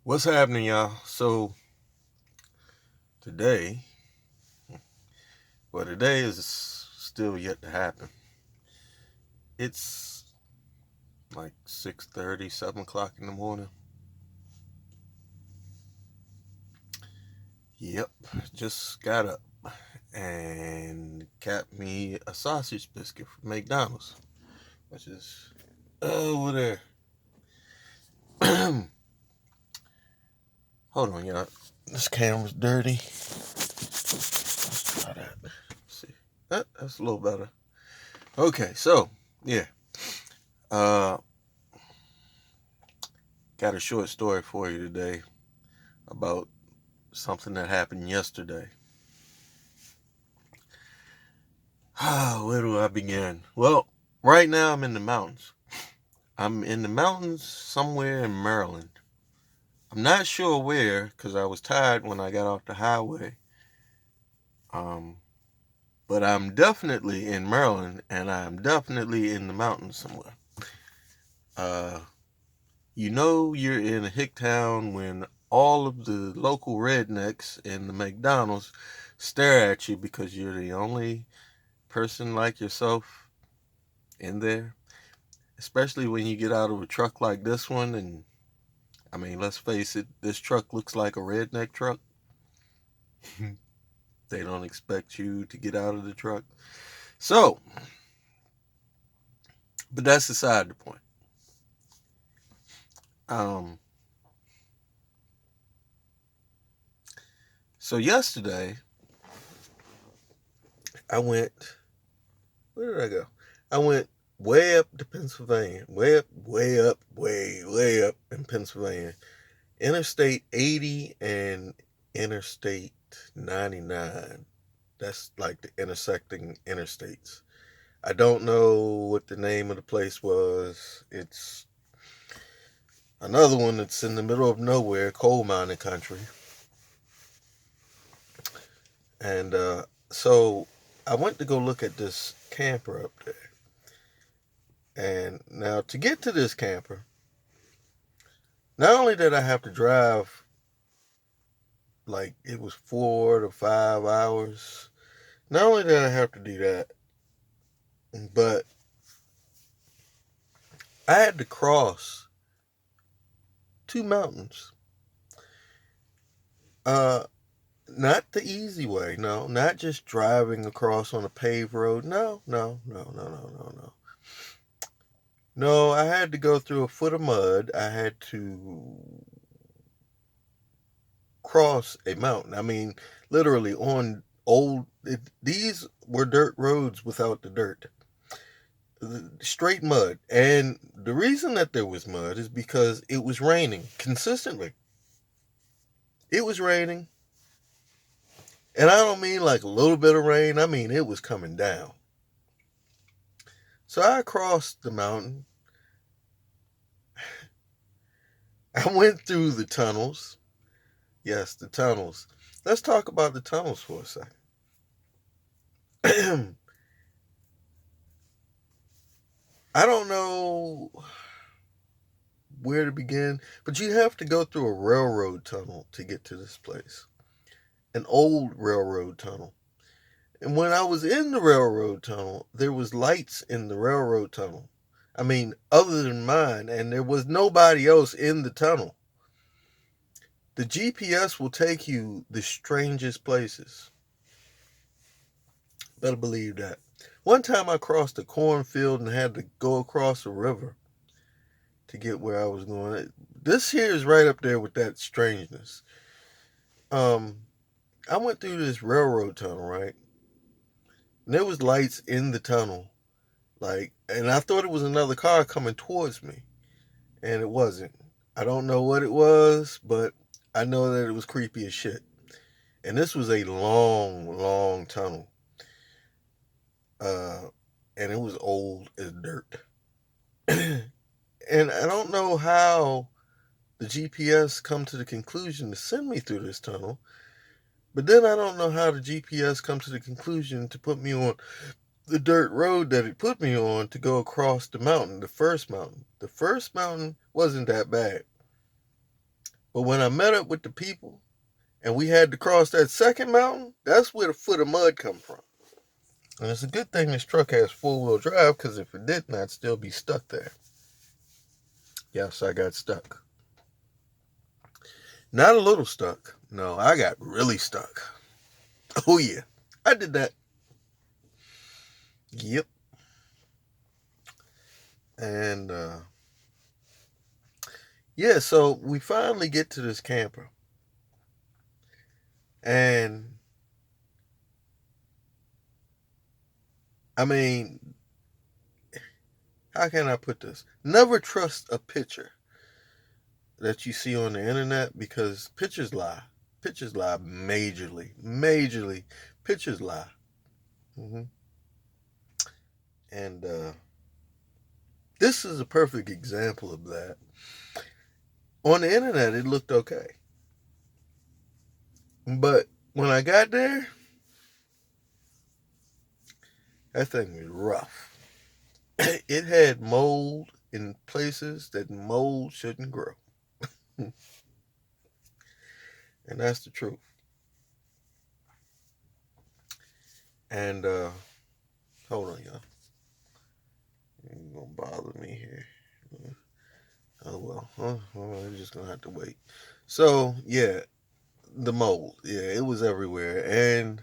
What's happening, y'all? So today, today is still yet to happen. It's like 6:30, 7 o'clock in the morning. Yep, just got up and got me a sausage biscuit from McDonald's, which is over there. Hold on, y'all. This camera's dirty. Let's try that. Let's see. That's a little better. Okay, so yeah. Uh, got a short story for you today about something that happened yesterday. Where do I begin? Well, right now I'm in the mountains. I'm in the mountains somewhere in Maryland. I'm not sure where because I was tired when I got off the highway. Um, but I'm definitely in Maryland and I'm definitely in the mountains somewhere. Uh, you're in a hick town when all of the local rednecks in the McDonald's stare at you because you're the only person like yourself in there, especially when you get out of a truck like this one. And I mean, let's face it, this truck looks like a redneck truck. They don't expect you to get out of the truck. So, but that's beside the point. Um, so yesterday, I went, where did I go? I went way up to Pennsylvania, way up in Pennsylvania. Interstate 80 and Interstate 99. That's like the intersecting interstates. I don't know what the name of the place was. It's another one that's in the middle of nowhere, coal mining country. And so I went to go look at this camper up there. And now to get to this camper, not only did I have to drive like it was 4 to 5 hours, not only did I have to do that, but I had to cross two mountains. Uh, Not the easy way, no. Not just driving across on a paved road. No. No, I had to go through a foot of mud. I had to cross a mountain. I mean, literally on these were dirt roads without the dirt. Straight mud. And the reason that there was mud is because it was raining consistently. It was raining. And I don't mean like a little bit of rain. I mean, it was coming down. So I crossed the mountain. I went through the tunnels. Yes, the tunnels. Let's talk about the tunnels for a second. I don't know where to begin, but you have to go through a railroad tunnel to get to this place. An old railroad tunnel. And when I was in the railroad tunnel, there was lights in the railroad tunnel. I mean, other than mine, and there was nobody else in the tunnel. The GPS will take you the strangest places. Better believe that. One time I crossed a cornfield and had to go across a river to get where I was going. This here is right up there with that strangeness. I went through this railroad tunnel, right? And there was lights in the tunnel. And I thought it was another car coming towards me. And it wasn't. I don't know what it was, but I know that it was creepy as shit. And this was a long tunnel. And it was old as dirt. And I don't know how the GPS come to the conclusion to send me through this tunnel, but then I don't know how the GPS come to the conclusion to put me on the dirt road that it put me on to go across the mountain, the first mountain. The first mountain wasn't that bad. But when I met up with the people and we had to cross that second mountain, that's where the foot of mud come from. And it's a good thing this truck has four-wheel drive, because if it didn't, I'd still be stuck there. Yes, I got stuck. Not a little stuck. No, I got really stuck. Oh, yeah. I did that. Yep. And, yeah, so we finally get to this camper. And, I mean, how can I put this? Never trust a picture that you see on the internet, because pictures lie. Pictures lie majorly. Majorly. Pictures lie. Mm-hmm. And this is a perfect example of that. On the internet, it looked okay. But when I got there, that thing was rough. It had mold in places that mold shouldn't grow. And that's the truth. And hold on, y'all. You're gonna bother me here. Oh well. I'm just gonna have to wait. So yeah, the mold. Yeah, it was everywhere. And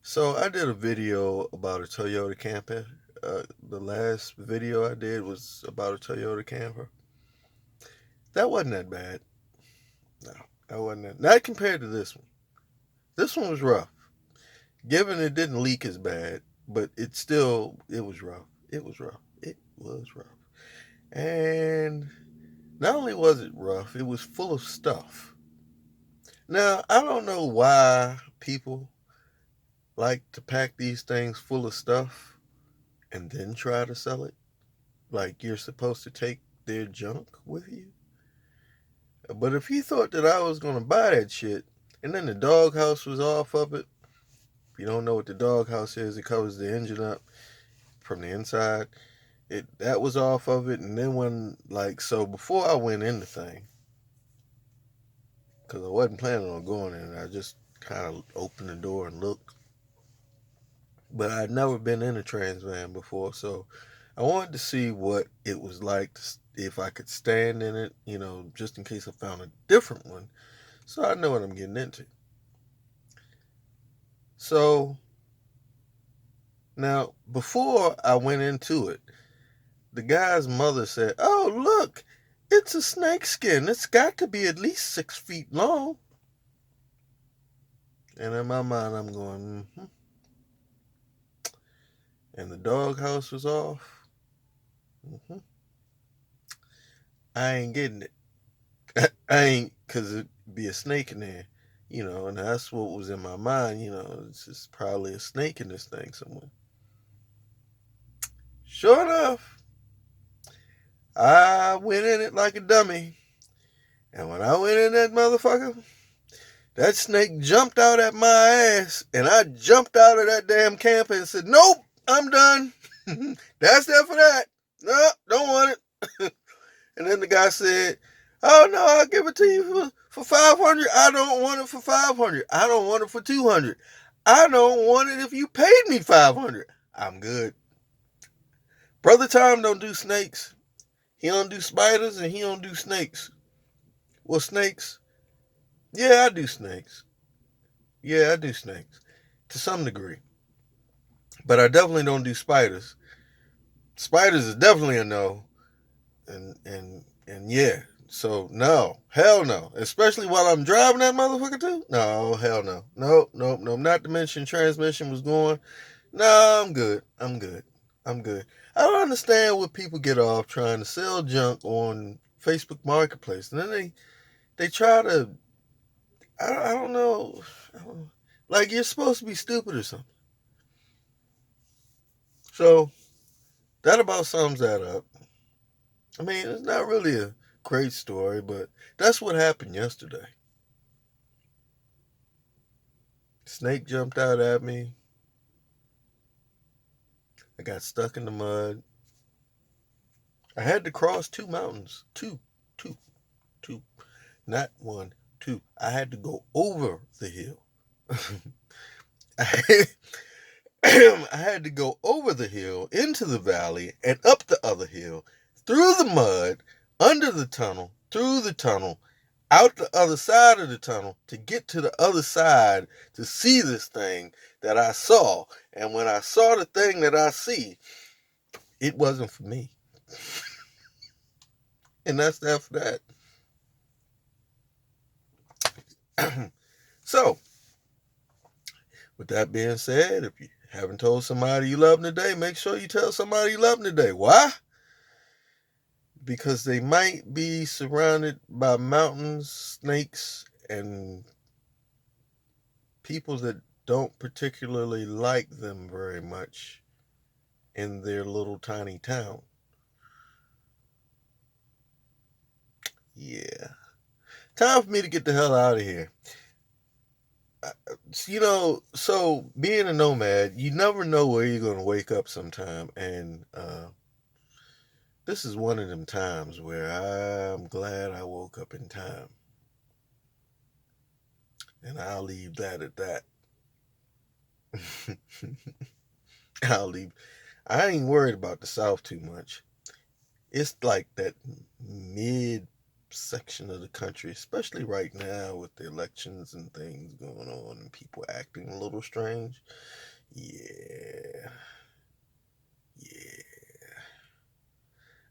so I did a video about a Toyota camper. The last video I did was about a Toyota camper. That wasn't that bad. No, that wasn't that. Not compared to this one. This one was rough. Given it didn't leak as bad, but it was rough. It was rough. It was rough. And not only was it rough, it was full of stuff. Now, I don't know why people like to pack these things full of stuff and then try to sell it. Like you're supposed to take their junk with you. But if you thought that I was going to buy that shit and then the doghouse was off of it, if you don't know what the doghouse is, it covers the engine up from the inside. That was off of it. And then so before I went in the thing, because I wasn't planning on going in, I just kind of opened the door and looked. But I'd never been in a trans van before, so I wanted to see what it was like, if I could stand in it, just in case I found a different one, so I know what I'm getting into. So now, before I went into it, the guy's mother said, "Oh, look, it's a snake skin. It's got to be at least 6 feet long." And in my mind, I'm going, mm-hmm. And the doghouse was off. Mm-hmm. I ain't getting it. I ain't, because it'd be a snake in there, and that's what was in my mind, it's just probably a snake in this thing somewhere. Sure enough, I went in it like a dummy. And when I went in that motherfucker, that snake jumped out at my ass, and I jumped out of that damn camper and said, "Nope, I'm done. That's it for that. No, don't want it." And then the guy said, "Oh no, I'll give it to you for $500. I don't want it for $500. I don't want it for $200. I don't want it if you paid me $500. I'm good." Brother Tom don't do snakes. He don't do spiders, and he don't do snakes. Well, snakes. Yeah, I do snakes. Yeah, I do snakes to some degree. But I definitely don't do spiders. Spiders is definitely a no. And yeah. So no. Hell no. Especially while I'm driving that motherfucker too. No, hell no. Nope. Not to mention transmission was going. No, I'm good. I'm good. I don't understand what people get off trying to sell junk on Facebook Marketplace. And then they try to, I don't know. Like you're supposed to be stupid or something. So that about sums that up. I mean, it's not really a great story, but that's what happened yesterday. Snake jumped out at me. I got stuck in the mud. I had to cross two mountains. Two, not one, two. I had to go over the hill. I had to go over the hill, into the valley, and up the other hill, through the mud, under the tunnel, through the tunnel, out the other side of the tunnel to get to the other side to see this thing that I saw. And when I saw the thing that I see, it wasn't for me. And that's that for that. So, with that being said, if you haven't told somebody you love them today, make sure you tell somebody you love them today. Why? Because they might be surrounded by mountains, snakes, and people that don't particularly like them very much in their little tiny town. Yeah. Time for me to get the hell out of here. So being a nomad, you never know where you're going to wake up sometime. And this is one of them times where I'm glad I woke up in time. And I'll leave that at that. I ain't worried about the South too much. It's like that mid section of the country, especially right now with the elections and things going on and people acting a little strange. Yeah.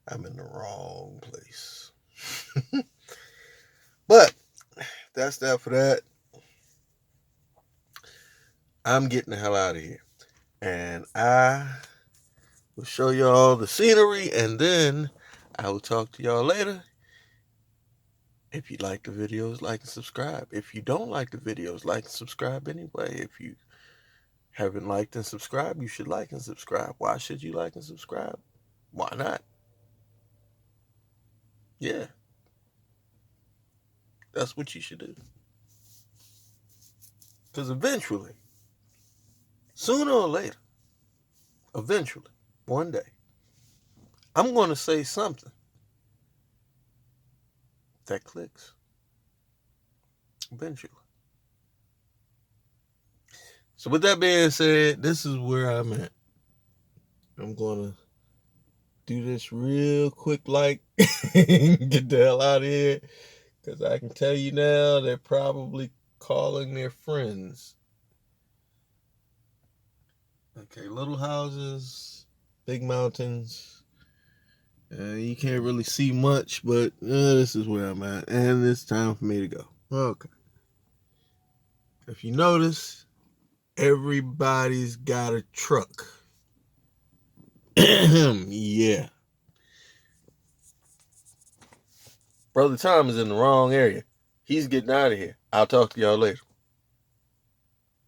I'm in the wrong place. But that's that for that. I'm getting the hell out of here. And I will show y'all the scenery, and then I will talk to y'all later. If you like the videos, like and subscribe. If you don't like the videos, like and subscribe anyway. If you haven't liked and subscribed, you should like and subscribe. Why should you like and subscribe? Why not? Yeah. That's what you should do. Because eventually, sooner or later, eventually, one day, I'm going to say something that clicks. Eventually. So with that being said, this is where I'm at. I'm going to do this real quick, get the hell out of here. Because I can tell you now, they're probably calling their friends. Okay, little houses, big mountains. You can't really see much, but this is where I'm at. And it's time for me to go. Okay. If you notice, everybody's got a truck. Yeah. Brother Tom is in the wrong area. He's getting out of here. I'll talk to y'all later.